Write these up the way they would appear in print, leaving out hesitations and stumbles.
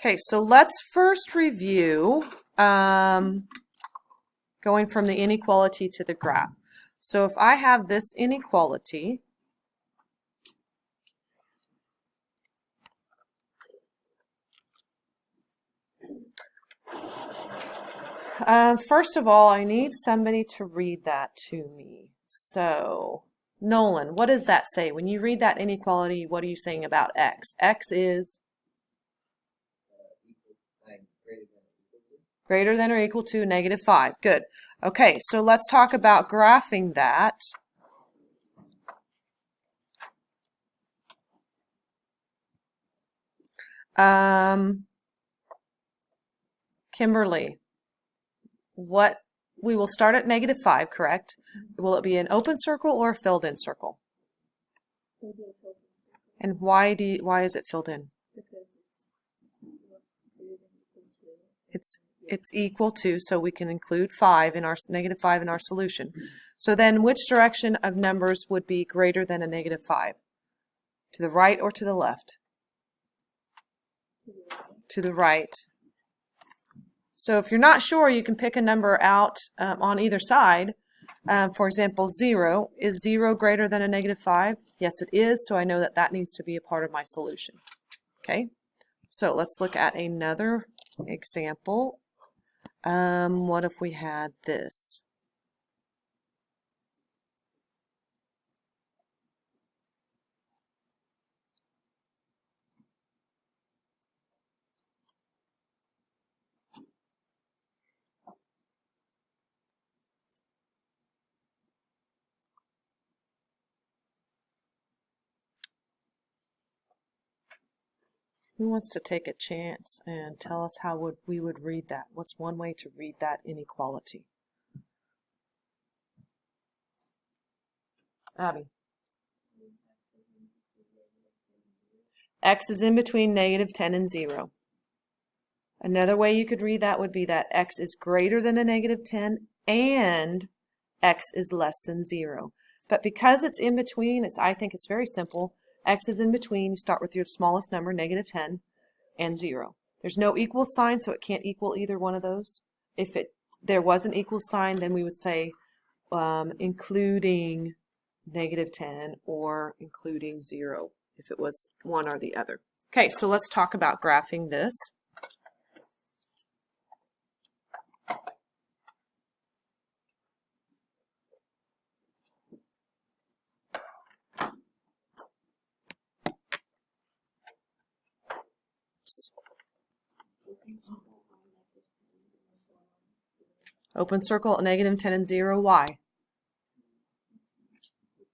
Okay, so let's first review going from the inequality to the graph. So if I have this inequality, first of all, I need somebody to read that to me. So, Nolan, what does that say? When you read that inequality, what are you saying about x? X is greater than or equal to -5. Good. Okay, so let's talk about graphing that. Kimberly, we will start at -5, correct? Will it be an open circle or a filled in circle? And why is it filled in? It's equal to, so we can include 5 in our -5 in our solution. So then which direction of numbers would be greater than a -5? To the right or to the left? To the right. So if you're not sure, you can pick a number out on either side. For example, 0. Is 0 greater than a -5? Yes, it is, so I know that that needs to be a part of my solution. Okay, so let's look at another example. What if we had this? Who wants to take a chance and tell us how we would read that? What's one way to read that inequality? Abby. X is in between -10 and 0. Another way you could read that would be that x is greater than a -10 and x is less than 0. But because it's in between, I think it's very simple. X is in between. You start with your smallest number, -10, and 0. There's no equal sign, so it can't equal either one of those. If there was an equal sign, then we would say including -10 or including 0 if it was one or the other. Okay, so let's talk about graphing this. Open circle, -10 and 0. Why?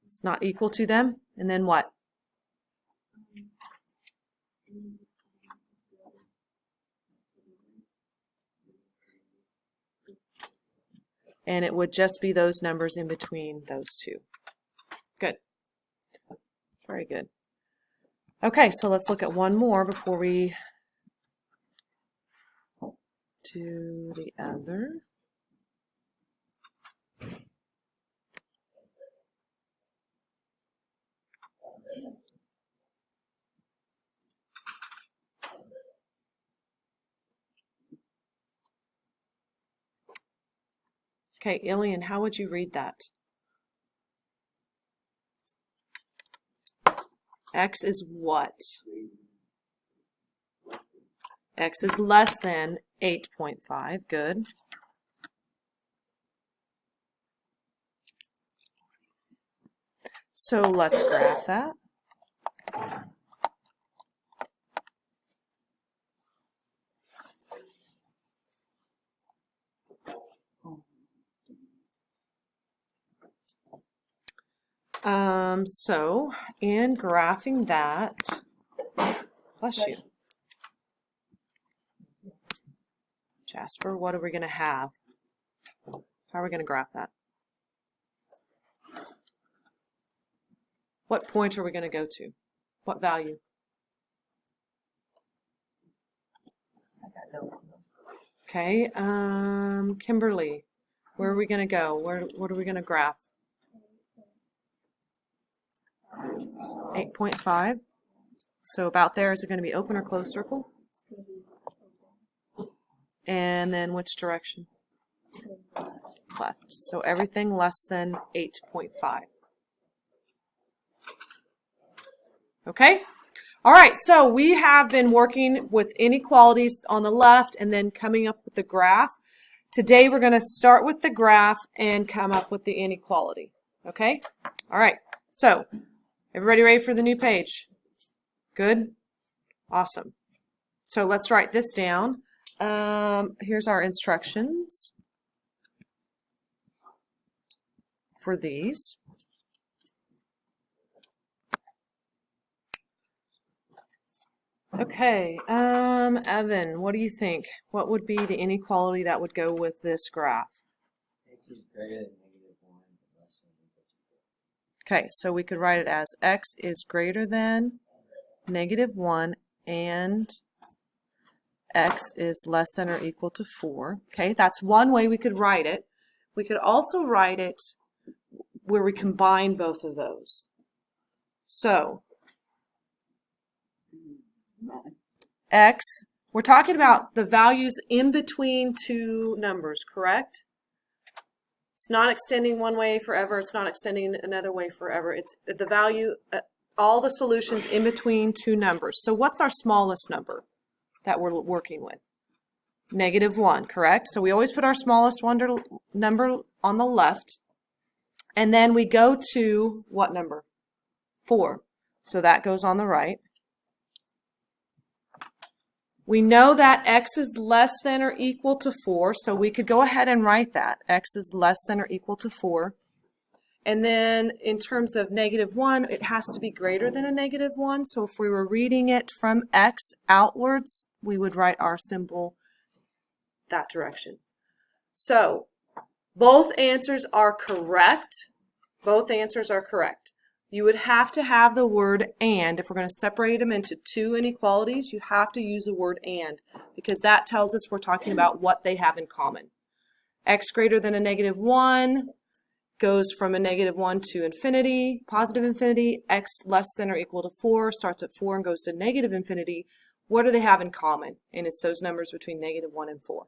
It's not equal to them. And then what? And it would just be those numbers in between those two. Good. Very good. Okay, so let's look at one more before we do the other. Okay, Ilian, how would you read that? X is what? X is less than 8.5. Good. So let's graph that. So in graphing that, bless you, Jasper, what are we going to have? How are we going to graph that? What point are we going to go to? What value? Okay, Kimberly, where are we going to go? What are we going to graph? 8.5. So about there, is it going to be open or closed circle? And then which direction? Left. So everything less than 8.5. Okay? All right, so we have been working with inequalities on the left and then coming up with the graph. Today we're going to start with the graph and come up with the inequality. Okay? All right, so everybody ready for the new page? Good? Awesome. So let's write this down. Here's our instructions for these. Okay, Evan, what do you think? What would be the inequality that would go with this graph? X is greater than -1 but less than or equal to 4. Okay, so we could write it as x is greater than -1 and x is less than or equal to 4. Okay, that's one way we could write it. We could also write it where we combine both of those. So x, we're talking about the values in between two numbers, correct? It's not extending one way forever. It's not extending another way forever. It's the value, all the solutions in between two numbers. So what's our smallest number that we're working with? -1, correct? So we always put our smallest number on the left. And then we go to what number? 4. So that goes on the right. We know that x is less than or equal to 4, so we could go ahead and write that. X is less than or equal to 4. And then in terms of -1, it has to be greater than a -1. So if we were reading it from x outwards, we would write our symbol that direction. So both answers are correct. Both answers are correct. You would have to have the word and. If we're going to separate them into two inequalities, you have to use the word and, because that tells us we're talking about what they have in common. X greater than a -1 goes from a -1 to infinity, positive infinity. X less than or equal to 4 starts at 4 and goes to negative infinity. What do they have in common? And it's those numbers between -1 and 4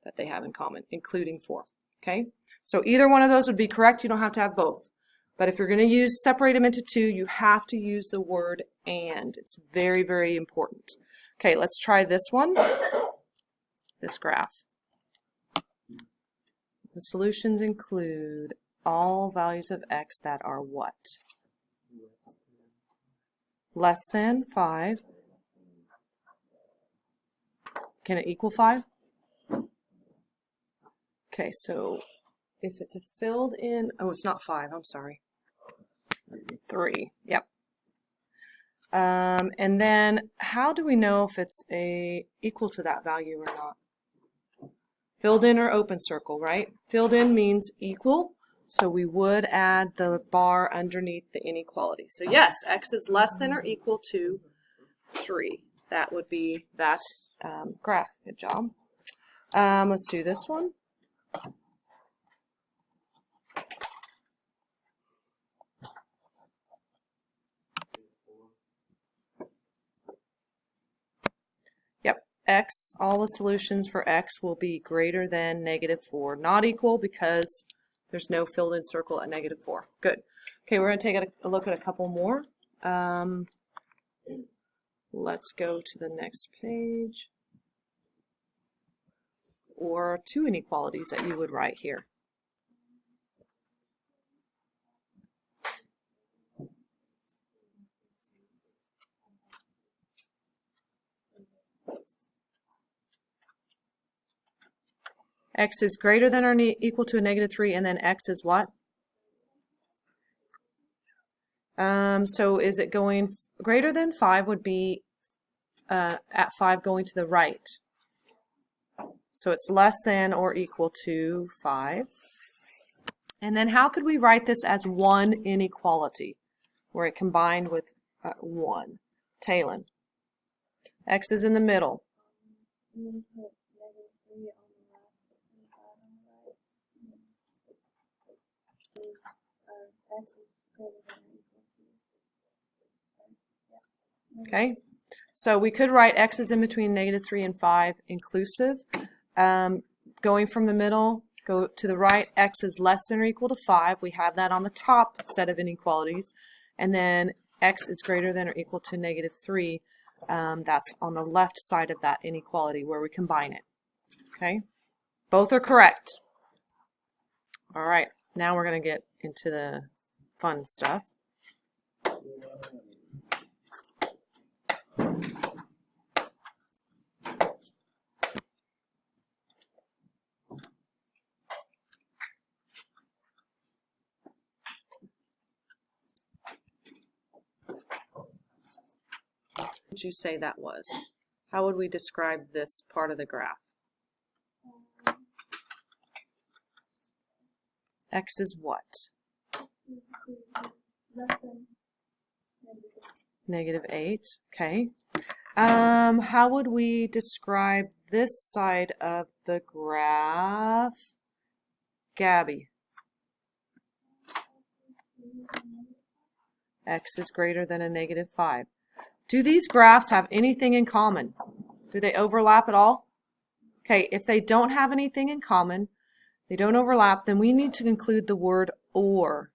that they have in common, including 4. Okay? So either one of those would be correct. You don't have to have both. But if you're going to separate them into two, you have to use the word and. It's very, very important. Okay, let's try this one, this graph. The solutions include all values of x that are what? Less than 5. Can it equal 5? Okay, so if it's a filled in, oh, it's not 5, I'm sorry. 3, yep. And then how do we know if it's equal to that value or not? Filled in or open circle, right? Filled in means equal, so we would add the bar underneath the inequality. So yes, x is less than or equal to 3. That would be that graph. Good job. Let's do this one. X, all the solutions for x will be greater than -4. Not equal because there's no filled in circle at -4. Good. Okay, we're going to take a look at a couple more. Let's go to the next page. Or two inequalities that you would write here. X is greater than or equal to a -3, and then x is what? So is it going greater than 5 would be at 5 going to the right. So it's less than or equal to 5. And then how could we write this as one inequality where it combined with 1? Talon. X is in the middle. Okay, so we could write x is in between -3 and 5 inclusive, Going from the middle, go to the right, x is less than or equal to 5. We have that on the top set of inequalities. And then x is greater than or equal to negative 3. That's on the left side of that inequality where we combine it. Okay? Both are correct. All right, now we're going to get into the fun stuff. What would you say that was? How would we describe this part of the graph? X is what? -8. Okay. How would we describe this side of the graph? Gabby. X is greater than a -5. Do these graphs have anything in common? Do they overlap at all? Okay, if they don't have anything in common, they don't overlap, then we need to include the word or,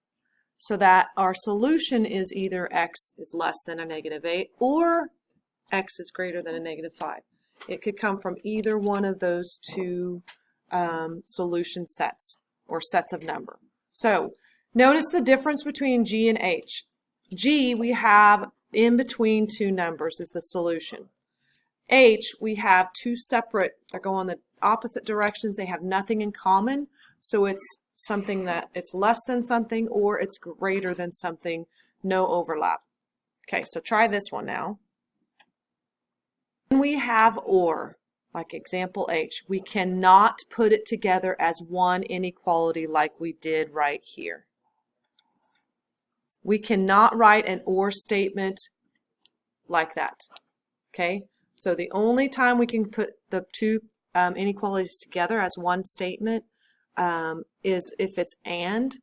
so that our solution is either x is less than a -8 or x is greater than a -5. It could come from either one of those two solution sets or sets of number. So notice the difference between G and H. G we have in between two numbers is the solution. H we have two separate, they go in the opposite directions, they have nothing in common, so it's something that it's less than something or it's greater than something, no overlap. Okay, so try this one now. When we have or, like example H, we cannot put it together as one inequality like we did right here. We cannot write an or statement like that. Okay, so the only time we can put the two inequalities together as one statement is if it's and,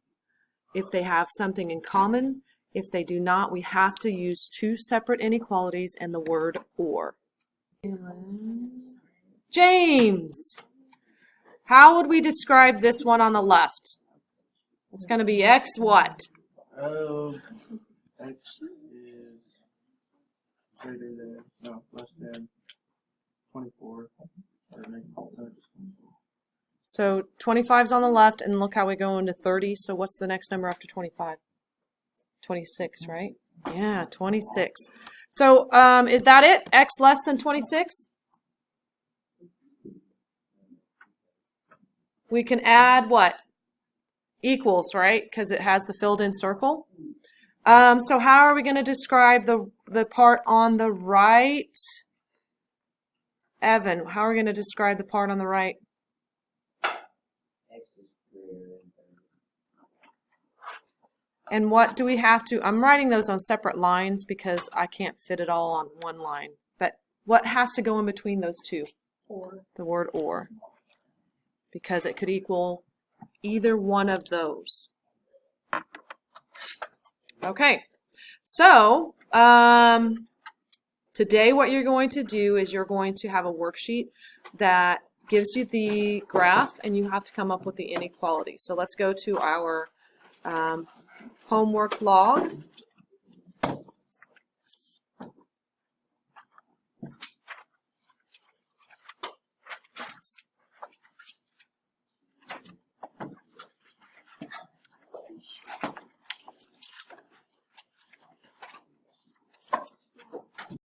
if they have something in common. If they do not, we have to use two separate inequalities and the word or. James, how would we describe this one on the left? It's going to be x what? X is greater than, no, less than 24. Or no, just 24. So 25 is on the left, and look how we go into 30. So what's the next number after 25? 26, right? Yeah, 26. So is that it? X less than 26? We can add what? Equals, right? Because it has the filled in circle. So how are we going to describe the part on the right? Evan, how are we going to describe the part on the right? X is greater than 30. And what do we have to, I'm writing those on separate lines because I can't fit it all on one line. But what has to go in between those two? Or. The word or. Because it could equal either one of those. Okay, so today what you're going to do is you're going to have a worksheet that gives you the graph and you have to come up with the inequality. So let's go to our homework log.